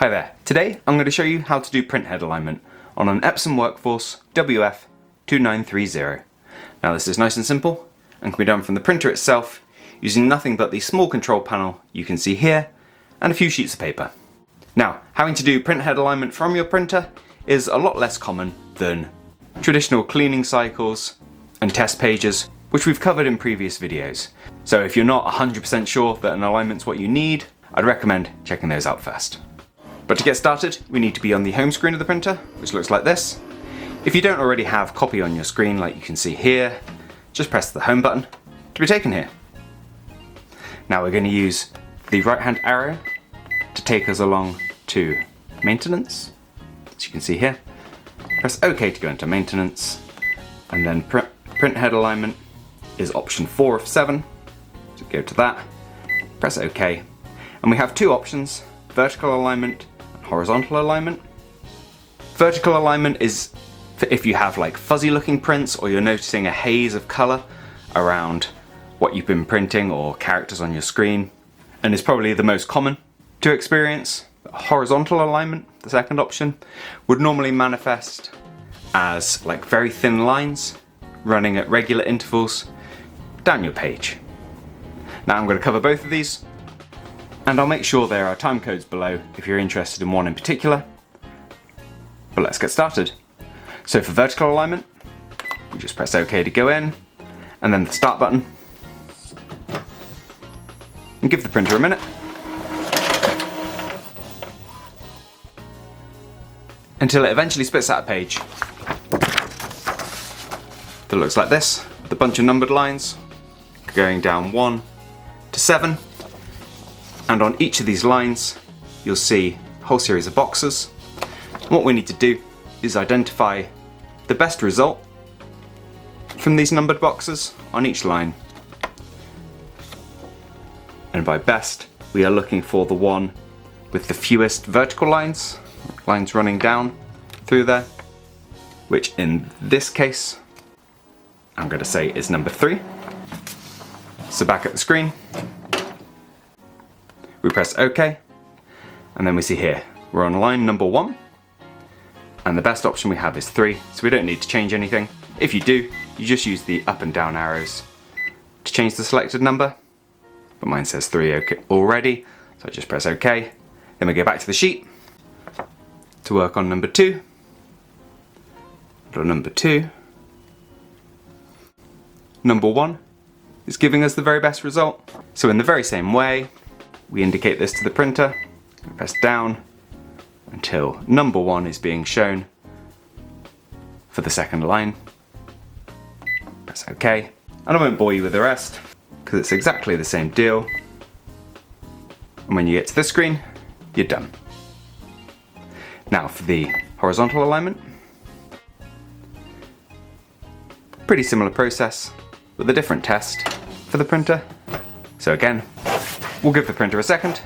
Hi there. Today I'm going to show you how to do printhead alignment on an Epson WorkForce WF-2930. Now this is nice and simple and can be done from the printer itself using nothing but the small control panel you can see here and a few sheets of paper. Now, having to do printhead alignment from your printer is a lot less common than traditional cleaning cycles and test pages, which we've covered in previous videos. So if you're not 100% sure that an alignment's what you need, I'd recommend checking those out first. But to get started, we need to be on the home screen of the printer, which looks like this. If you don't already have copy on your screen like you can see here, just press the home button to be taken here. Now we're going to use the right hand arrow to take us along to maintenance, as you can see here. Press OK to go into maintenance, and then printhead alignment is option 4 of 7. So go to that, press OK, and we have two options, vertical alignment and horizontal alignment. Vertical alignment is for if you have like fuzzy looking prints or you're noticing a haze of colour around what you've been printing or characters on your screen, and is probably the most common to experience. Horizontal alignment, the second option, would normally manifest as like very thin lines running at regular intervals down your page. Now I'm going to cover both of these, and I'll make sure there are time codes below if you're interested in one in particular. But let's get started. So for vertical alignment, we just press OK to go in, and then the start button, and give the printer a minute. Until it eventually spits out a page that looks like this, with a bunch of numbered lines going down 1 to 7. And on each of these lines, you'll see a whole series of boxes. And what we need to do is identify the best result from these numbered boxes on each line. And by best, we are looking for the one with the fewest vertical lines running down through there, which in this case, I'm going to say is number 3. So back at the screen, we press OK, and then we see here, we're on line number 1, and the best option we have is 3, so we don't need to change anything. If you do, you just use the up and down arrows to change the selected number, but mine says 3 okay already, so I just press OK. Then we go back to the sheet to work on number 2. Number 2. Number 1 is giving us the very best result. So in the very same way, we indicate this to the printer, press down until number 1 is being shown for the second line. Press OK. And I won't bore you with the rest, because it's exactly the same deal. And when you get to this screen, you're done. Now for the horizontal alignment, pretty similar process with a different test for the printer. So again, we'll give the printer a second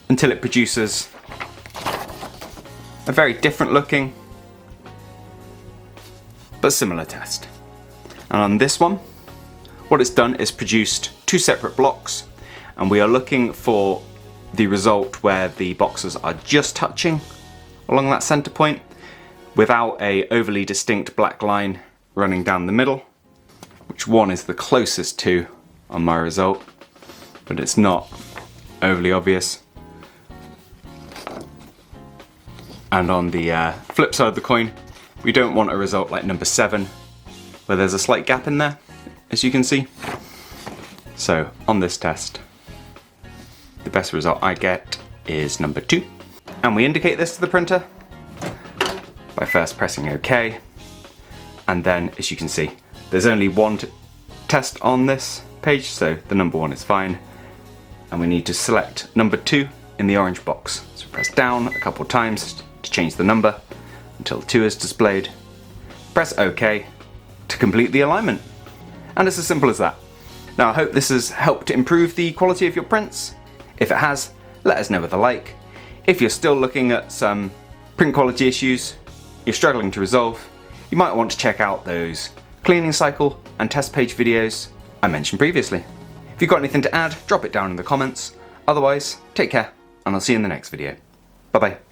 until it produces a very different looking but similar test. And on this one, what it's done is produced 2 separate blocks, and we are looking for the result where the boxes are just touching along that center point without a overly distinct black line running down the middle, which one is the closest to on my result, but it's not overly obvious. And on the flip side of the coin, we don't want a result like number 7 where there's a slight gap in there, as you can see. So on this test, the best result I get is number 2. And we indicate this to the printer by first pressing OK. And then, as you can see, there's only one test on this page, so the number 1 is fine. And we need to select number 2 in the orange box. So press down a couple of times to change the number until 2 is displayed. Press OK to complete the alignment. And it's as simple as that. Now I hope this has helped improve the quality of your prints. If it has, let us know with a like. If you're still looking at some print quality issues you're struggling to resolve, you might want to check out those cleaning cycle and test page videos I mentioned previously. If you've got anything to add, drop it down in the comments. Otherwise, take care and I'll see you in the next video. Bye bye.